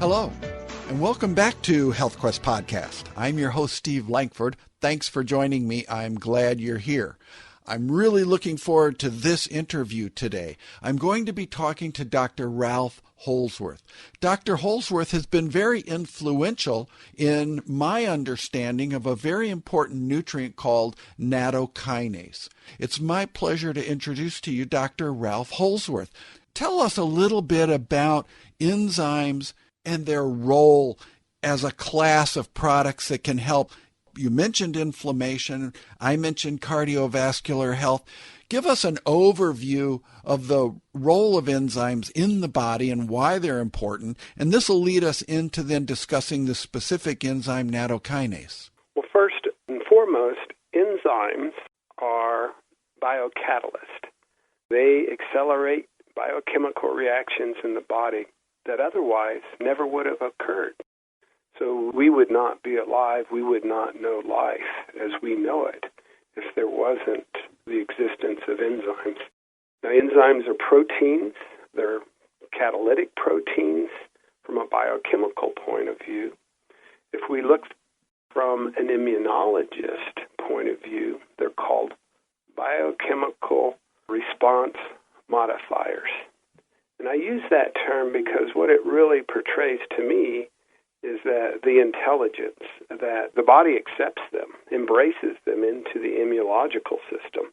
Hello, and welcome back to Healthquest Podcast. I'm your host, Steve Lankford. Thanks for joining me. I'm glad you're here. I'm really looking forward to this interview today. I'm going to be talking to Dr. Ralph Holsworth. Dr. Holsworth has been very influential in my understanding of a very important nutrient called nattokinase. It's my pleasure to introduce to you Dr. Ralph Holsworth. Tell us a little bit about enzymes and their role as a class of products that can help. You mentioned inflammation. I mentioned cardiovascular health. Give us an overview of the role of enzymes in the body and why they're important. And this will lead us into then discussing the specific enzyme nattokinase. Well, first and foremost, enzymes are biocatalysts. They accelerate biochemical reactions in the body that otherwise never would have occurred. So we would not be alive, we would not know life as we know it if there wasn't the existence of enzymes. Now, enzymes are proteins. They're catalytic proteins from a biochemical point of view. If we look from an immunologist point of view, they're called biochemical response modifiers. And I use that term because what it really portrays to me is that the intelligence, that the body accepts them, embraces them into the immunological system,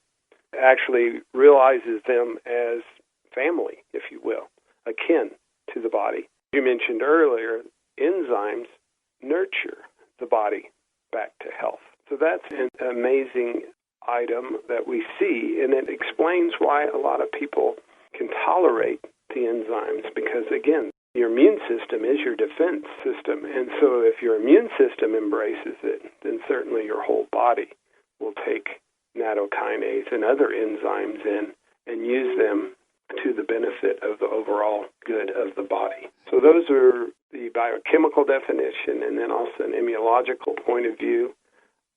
actually realizes them as family, if you will, akin to the body. You mentioned earlier, enzymes nurture the body back to health. So that's an amazing item that we see, and it explains why a lot of people can tolerate the enzymes, because, again, your immune system is your defense system, and so if your immune system embraces it, then certainly your whole body will take nattokinase and other enzymes in and use them to the benefit of the overall good of the body. So those are the biochemical definition, and then also an immunological point of view.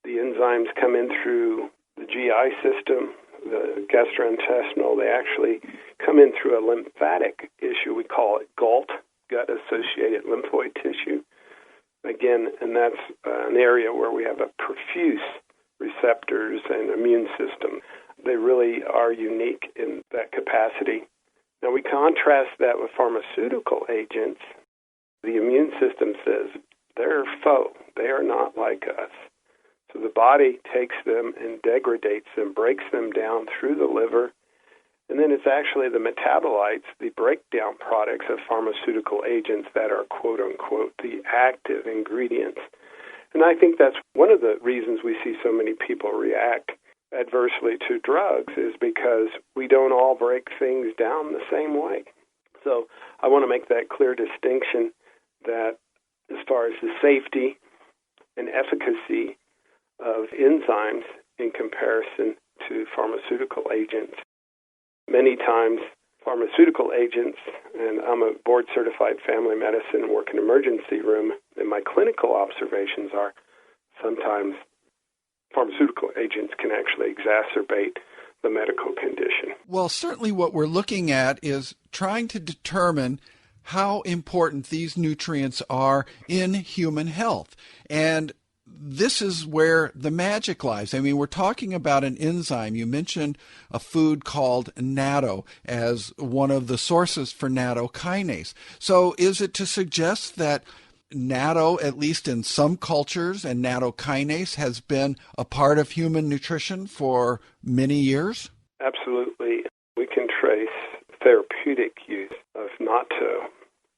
The enzymes come in through the GI system, the gastrointestinal. They actually come in through a lymphatic issue. We call it GALT, gut-associated lymphoid tissue. Again, and that's an area where we have a profuse receptors and immune system. They really are unique in that capacity. Now, we contrast that with pharmaceutical agents. The immune system says they're foe. They are not like us. So the body takes them and degrades them, breaks them down through the liver, and then it's actually the metabolites, the breakdown products of pharmaceutical agents that are, quote-unquote, the active ingredients. And I think that's one of the reasons we see so many people react adversely to drugs, is because we don't all break things down the same way. So I want to make that clear distinction that as far as the safety and efficacy of enzymes in comparison to pharmaceutical agents. Many times, pharmaceutical agents, and I'm a board-certified family medicine and work in emergency room, and my clinical observations are sometimes pharmaceutical agents can actually exacerbate the medical condition. Well, certainly what we're looking at is trying to determine how important these nutrients are in human health. And this is where the magic lies. I mean, we're talking about an enzyme. You mentioned a food called natto as one of the sources for nattokinase. So is it to suggest that natto, at least in some cultures, and nattokinase has been a part of human nutrition for many years? Absolutely. We can trace therapeutic use of natto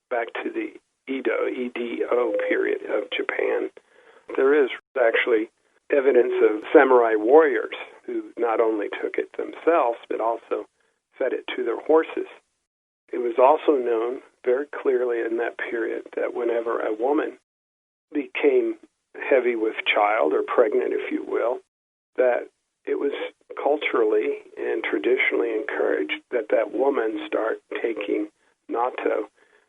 back to the Edo period of Japan. There is actually evidence of samurai warriors who not only took it themselves, but also fed it to their horses. It was also known very clearly in that period that whenever a woman became heavy with child or pregnant, if you will, that it was culturally and traditionally encouraged that that woman start taking natto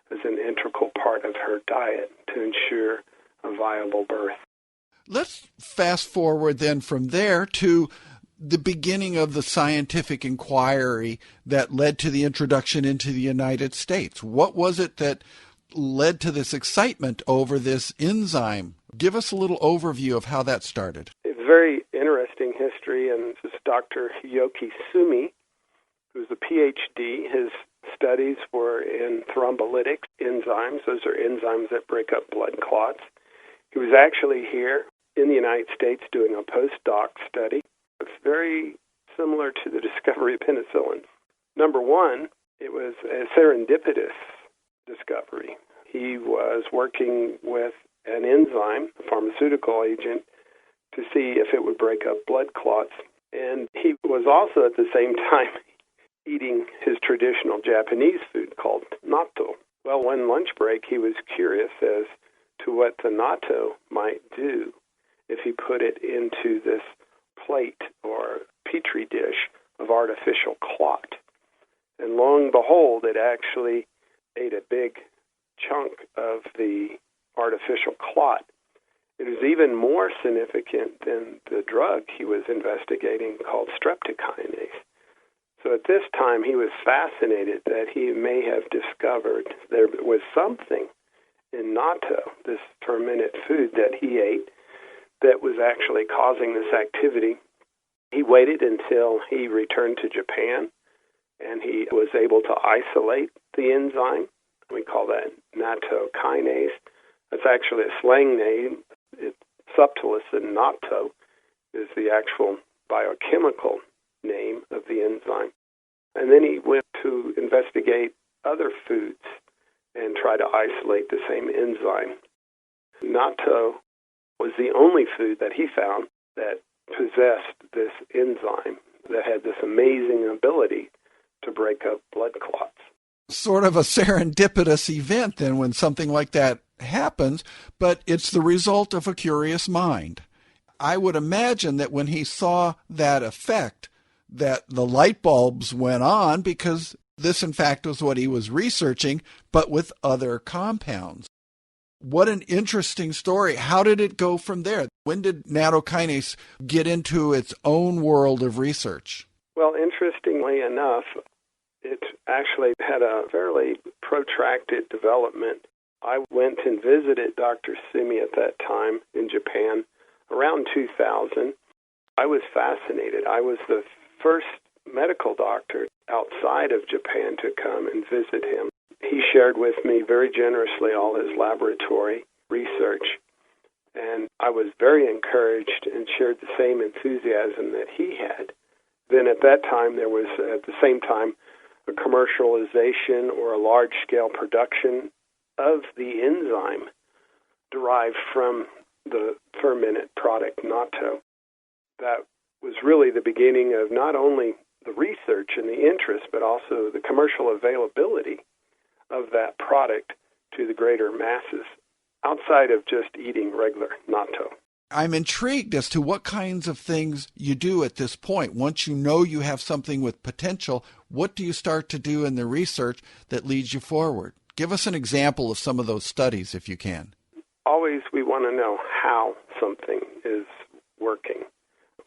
as an integral part of her diet to ensure a viable birth. Let's fast forward then from there to the beginning of the scientific inquiry that led to the introduction into the United States. What was it that led to this excitement over this enzyme. Give us a little overview of how that started. It's a very interesting history, and this is Dr. Yoki Sumi, who's a PhD. His studies were in thrombolytic enzymes. Those are enzymes that break up blood clots. He was actually here in the United States doing a postdoc study. It's very similar to the discovery of penicillin. Number one, it was a serendipitous discovery. He was working with an enzyme, a pharmaceutical agent, to see if it would break up blood clots. And he was also at the same time eating his traditional Japanese food called natto. Well, one lunch break, he was curious as to what the natto might do if he put it into this plate or petri dish of artificial clot. And lo and behold, it actually ate a big chunk of the artificial clot. It was even more significant than the drug he was investigating called streptokinase. So at this time, he was fascinated that he may have discovered there was something in natto, this fermented food that he ate, that was actually causing this activity. He waited until he returned to Japan, and he was able to isolate the enzyme. We call that nattokinase. That's actually a slang name. It's subtilis, and natto is the actual biochemical name of the enzyme. And then he went to investigate other foods and try to isolate the same enzyme. Natto was the only food that he found that possessed this enzyme that had this amazing ability to break up blood clots. Sort of a serendipitous event then when something like that happens, but it's the result of a curious mind. I would imagine that when he saw that effect, that the light bulbs went on, because this in fact was what he was researching, but with other compounds. What an interesting story. How did it go from there? When did nattokinase get into its own world of research? Well, interestingly enough, it actually had a fairly protracted development. I went and visited Dr. Sumi at that time in Japan around 2000. I was fascinated. I was the first medical doctor outside of Japan to come and visit him. He shared with me very generously all his laboratory research, and I was very encouraged and shared the same enthusiasm that he had. Then at that time, there was, at the same time, a commercialization or a large-scale production of the enzyme derived from the fermented product natto. That was really the beginning of not only the research and the interest, but also the commercial availability of that product to the greater masses outside of just eating regular natto. I'm intrigued as to what kinds of things you do at this point. Once you know you have something with potential, what do you start to do in the research that leads you forward? Give us an example of some of those studies, if you can. Always we want to know how something is working.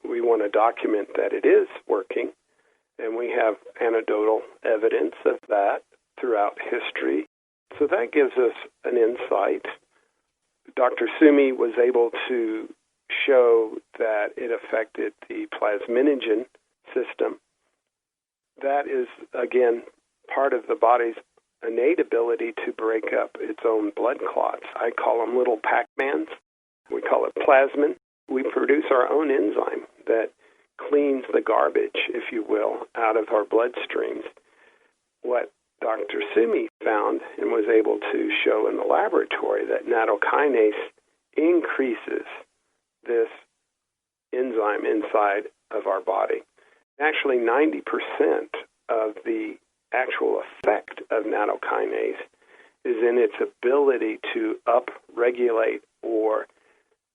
We want to document that it is working, and we have anecdotal evidence of that throughout history. So that gives us an insight. Dr. Sumi was able to show that it affected the plasminogen system. That is, again, part of the body's innate ability to break up its own blood clots. I call them little Pac-Mans. We call it plasmin. We produce our own enzyme that cleans the garbage, if you will, out of our bloodstreams. What Dr. Sumi found and was able to show in the laboratory that nattokinase increases this enzyme inside of our body. Actually, 90% of the actual effect of nattokinase is in its ability to upregulate or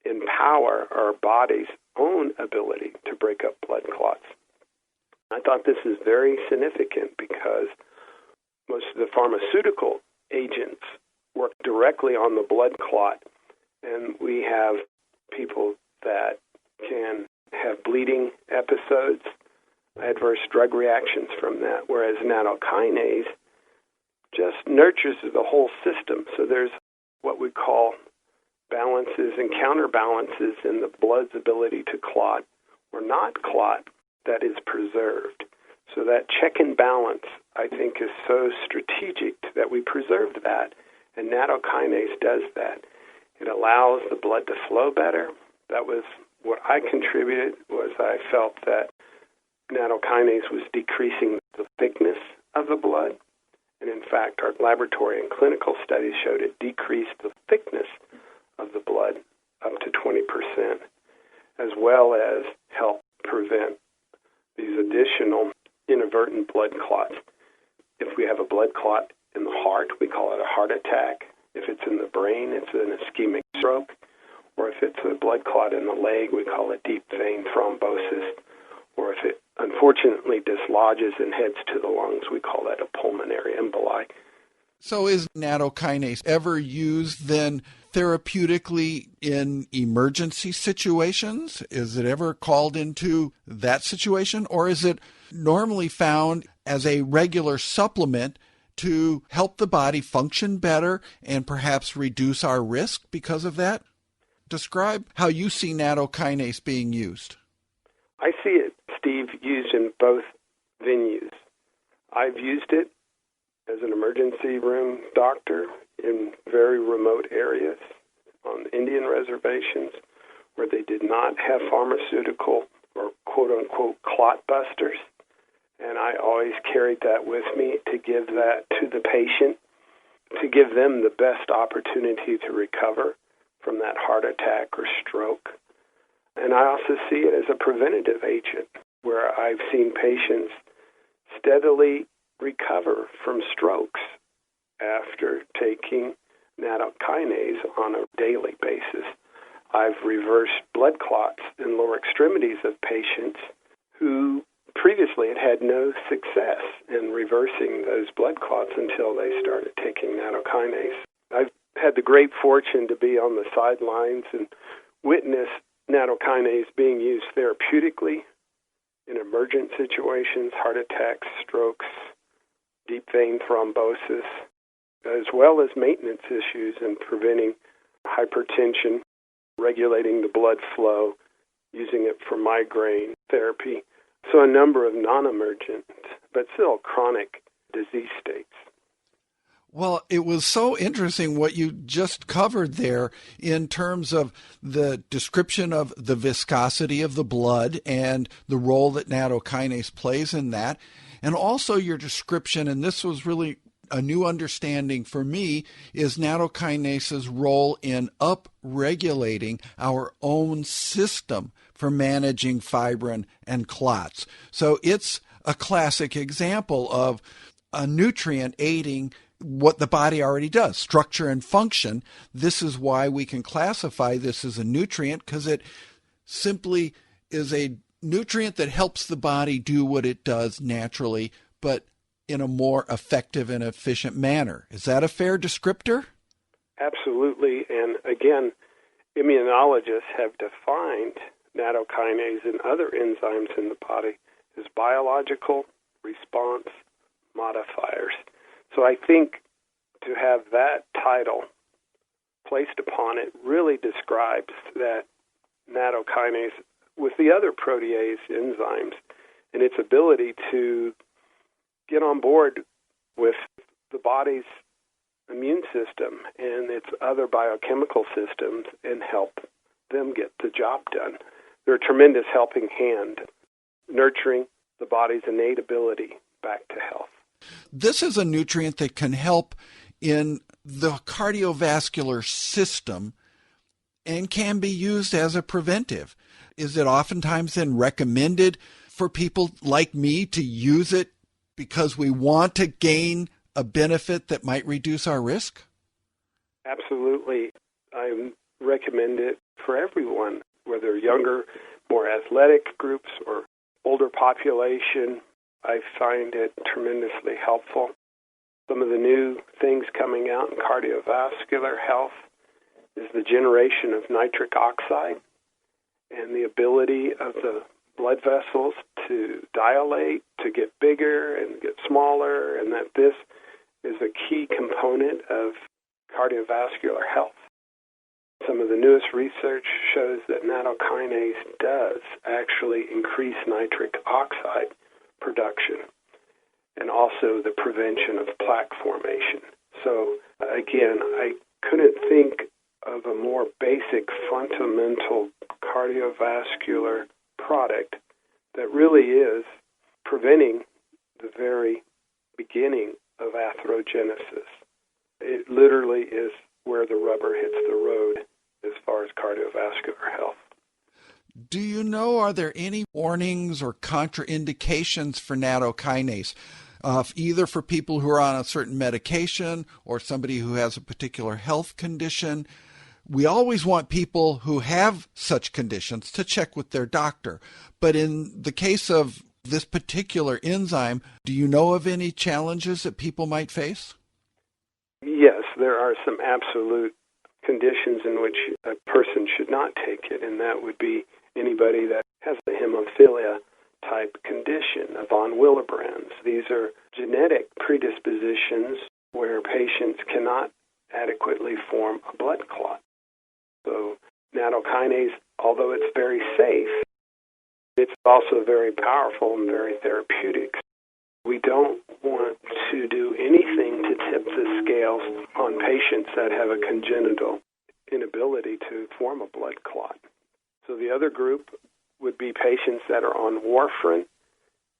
empower our body's own ability to break up blood clots. I thought this is very significant because most of the pharmaceutical agents work directly on the blood clot, and we have people that can have bleeding episodes, adverse drug reactions from that, whereas nattokinase just nurtures the whole system. So there's what we call balances and counterbalances in the blood's ability to clot or not clot that is preserved. So that check and balance, I think, is so strategic that we preserve that, and nattokinase does that. It allows the blood to flow better. That was what I contributed, was I felt that nattokinase was decreasing the thickness of the blood. And in fact, our laboratory and clinical studies showed it decreased the thickness of the blood up to 20%, as well as help prevent these additional inadvertent blood clots. If we have a blood clot in the heart, we call it a heart attack. If it's in the brain, it's an ischemic stroke. Or if it's a blood clot in the leg, we call it deep vein thrombosis. Or if it unfortunately dislodges and heads to the lungs, we call that a pulmonary emboli. So is nattokinase ever used then therapeutically in emergency situations? Is it ever called into that situation? Or is it normally found as a regular supplement to help the body function better and perhaps reduce our risk because of that? Describe how you see nattokinase being used. I see it, Steve, used in both venues. I've used it as an emergency room doctor in very remote areas on Indian reservations where they did not have pharmaceutical or quote-unquote clot busters. And I always carried that with me to give that to the patient, to give them the best opportunity to recover from that heart attack or stroke. And I also see it as a preventative agent, where I've seen patients steadily recover from strokes after taking nattokinase on a daily basis. I've reversed blood clots in lower extremities of patients who previously had no success in reversing those blood clots until they started taking nattokinase. I've had the great fortune to be on the sidelines and witness nattokinase being used therapeutically in emergent situations, heart attacks, strokes, deep vein thrombosis, as well as maintenance issues in preventing hypertension, regulating the blood flow, using it for migraine therapy. So a number of non-emergent, but still chronic disease states. Well, it was so interesting what you just covered there in terms of the description of the viscosity of the blood and the role that nattokinase plays in that. And also your description, and this was really a new understanding for me, is nattokinase's role in upregulating our own system for managing fibrin and clots. So it's a classic example of a nutrient aiding what the body already does, structure and function. This is why we can classify this as a nutrient, because it simply is a nutrient that helps the body do what it does naturally, but in a more effective and efficient manner. Is that a fair descriptor? Absolutely. And again, immunologists have defined nattokinase and other enzymes in the body as biological response modifiers. So I think to have that title placed upon it really describes that nattokinase with the other protease enzymes and its ability to get on board with the body's immune system and its other biochemical systems and help them get the job done. They're a tremendous helping hand, nurturing the body's innate ability back to health. This is a nutrient that can help in the cardiovascular system and can be used as a preventive. Is it oftentimes then recommended for people like me to use it because we want to gain a benefit that might reduce our risk? Absolutely. I recommend it for everyone, whether younger, more athletic groups or older population. I find it tremendously helpful. Some of the new things coming out in cardiovascular health is the generation of nitric oxide and the ability of the blood vessels to dilate, to get bigger and get smaller, and that this is a key component of cardiovascular health. Some of the newest research shows that nattokinase does actually increase nitric oxide production and also the prevention of plaque formation. So again, I couldn't think of a more basic fundamental cardiovascular product that really is preventing the very beginning of atherogenesis. It literally is where the rubber hits the road as far as cardiovascular health. Do you know, are there any warnings or contraindications for nattokinase, either for people who are on a certain medication or somebody who has a particular health condition? We always want people who have such conditions to check with their doctor. But in the case of this particular enzyme, do you know of any challenges that people might face? Yes, there are some absolute conditions in which a person should not take it, and that would be anybody that has a hemophilia type condition of von Willebrand's. These are genetic predispositions where patients cannot adequately form a blood clot. So nattokinase, although it's very safe, it's also very powerful and very therapeutic. We don't want to do anything to tip the scales on patients that have a congenital inability to form a blood clot. So the other group would be patients that are on warfarin.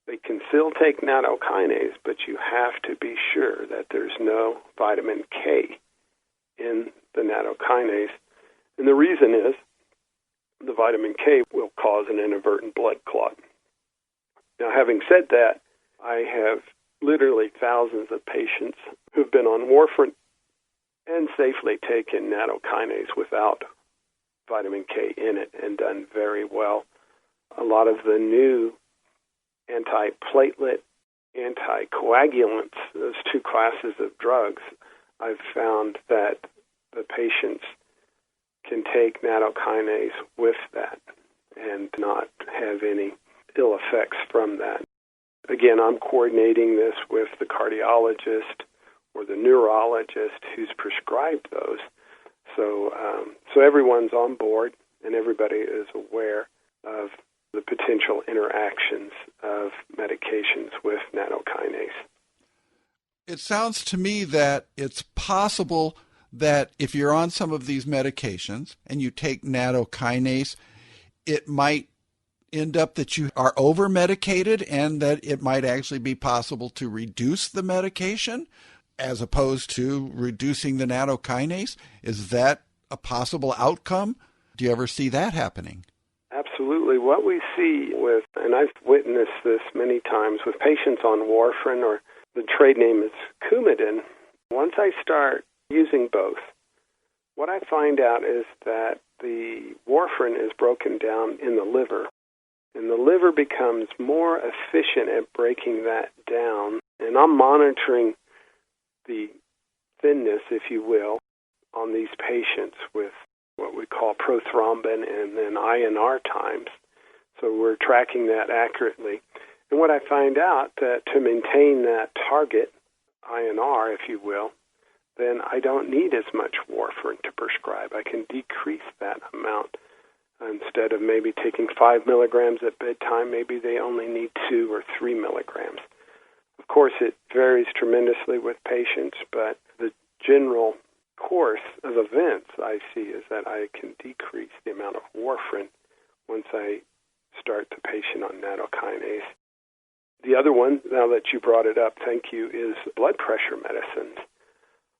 They can still take nattokinase, but you have to be sure that there's no vitamin K in the nattokinase. And the reason is the vitamin K will cause an inadvertent blood clot. Now, having said that, I have literally thousands of patients who've been on warfarin and safely taken nattokinase without vitamin K in it and done very well. A lot of the new antiplatelet, anticoagulants, those two classes of drugs, I've found that the patients can take nattokinase with that and not have any ill effects from that. Again, I'm coordinating this with the cardiologist or the neurologist who's prescribed those. So everyone's on board and everybody is aware of the potential interactions of medications with nattokinase. It sounds to me that it's possible that if you're on some of these medications and you take nattokinase, it might end up that you are over-medicated and that it might actually be possible to reduce the medication as opposed to reducing the nattokinase. Is that a possible outcome? Do you ever see that happening? Absolutely. What we see with, and I've witnessed this many times with patients on warfarin, or the trade name is Coumadin, once I start using both, what I find out is that the warfarin is broken down in the liver, and the liver becomes more efficient at breaking that down. And I'm monitoring the thinness, if you will, on these patients with what we call prothrombin and then INR times. So we're tracking that accurately. And what I find out that to maintain that target INR, if you will, then I don't need as much warfarin to prescribe. I can decrease that amount. Instead of maybe taking 5 milligrams at bedtime, maybe they only need 2 or 3 milligrams. Of course, it varies tremendously with patients, but the general course of events I see is that I can decrease the amount of warfarin once I start the patient on nattokinase. The other one, now that you brought it up, thank you, is blood pressure medicines.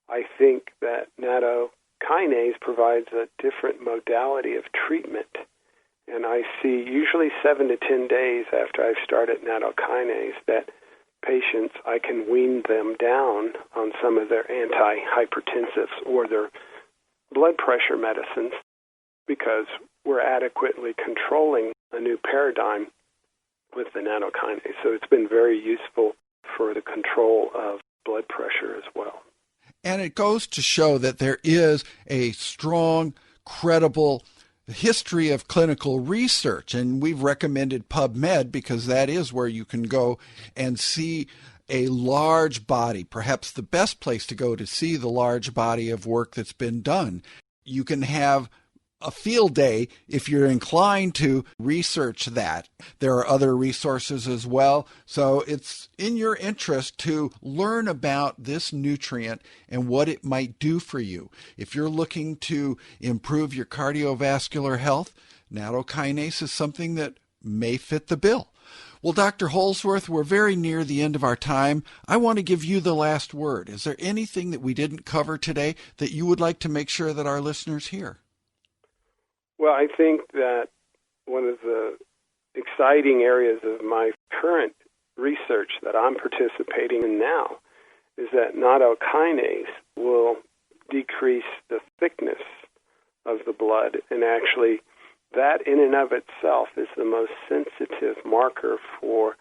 I think that nattokinase provides a different modality of treatment, and I see usually 7 to 10 days after I've started nattokinase that patients, I can wean them down on some of their antihypertensives or their blood pressure medicines because we're adequately controlling a new paradigm with the nattokinase. So it's been very useful for the control of blood pressure as well. And it goes to show that there is a strong, credible history of clinical research, and we've recommended PubMed because that is where you can go and see a large body, perhaps the best place to go to see the large body of work that's been done. You can have a field day if you're inclined to research that. There are other resources as well. So it's in your interest to learn about this nutrient and what it might do for you. If you're looking to improve your cardiovascular health, nattokinase is something that may fit the bill. Well, Dr. Holsworth, we're very near the end of our time. I want to give you the last word. Is there anything that we didn't cover today that you would like to make sure that our listeners hear? Well, I think that one of the exciting areas of my current research that I'm participating in now is that nattokinase will decrease the thickness of the blood, and actually that in and of itself is the most sensitive marker for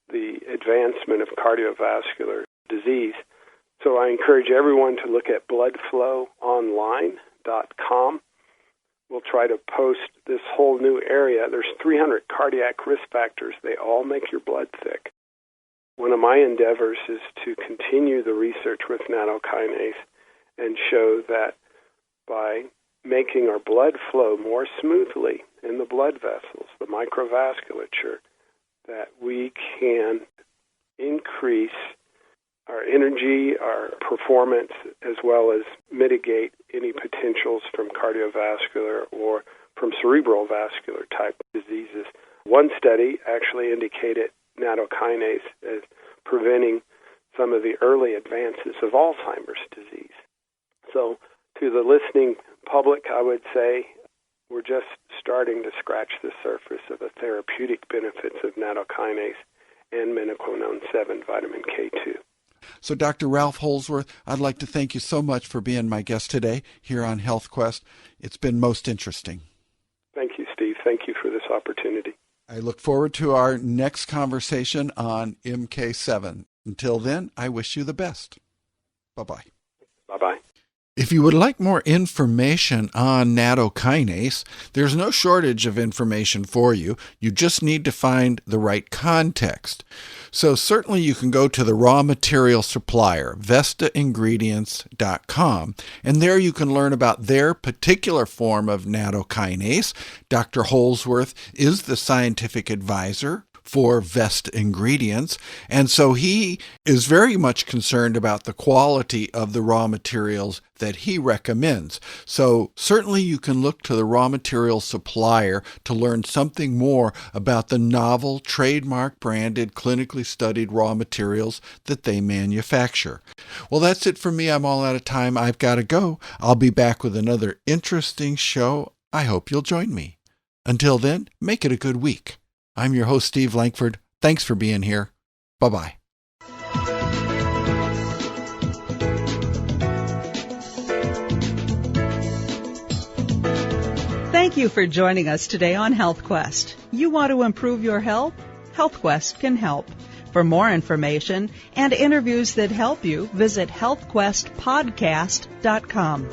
the advancement of cardiovascular disease. So I encourage everyone to look at bloodflowonline.com. We'll try to post this whole new area. There's 300 cardiac risk factors. They all make your blood thick. One of my endeavors is to continue the research with nattokinase and show that by making our blood flow more smoothly in the blood vessels, the microvasculature, that we can increase our energy, our performance, as well as mitigate any potentials from cardiovascular or from cerebral vascular type diseases. One study actually indicated nattokinase as preventing some of the early advances of Alzheimer's disease. So to the listening public, I would say we're just starting to scratch the surface of the therapeutic benefits of nattokinase and minoquinone 7 vitamin K2. So, Dr. Ralph Holsworth, I'd like to thank you so much for being my guest today here on Healthquest. It's been most interesting. Thank you, Steve. Thank you for this opportunity. I look forward to our next conversation on MK7. Until then, I wish you the best. Bye-bye. Bye-bye. If you would like more information on nattokinase, there's no shortage of information for you. You just need to find the right context. So certainly you can go to the raw material supplier, VestaIngredients.com, and there you can learn about their particular form of nattokinase. Dr. Holsworth is the scientific advisor for Vesta Ingredients, and so he is very much concerned about the quality of the raw materials that he recommends. So certainly you can look to the raw material supplier to learn something more about the novel, trademark branded, clinically studied raw materials that they manufacture. Well, that's it for me. I'm all out of time. I've got to go. I'll be back with another interesting show. I hope you'll join me. Until then, make it a good week. I'm your host, Steve Lankford. Thanks for being here. Bye-bye. Thank you for joining us today on Healthquest. You want to improve your health? Healthquest can help. For more information and interviews that help you, visit healthquestpodcast.com.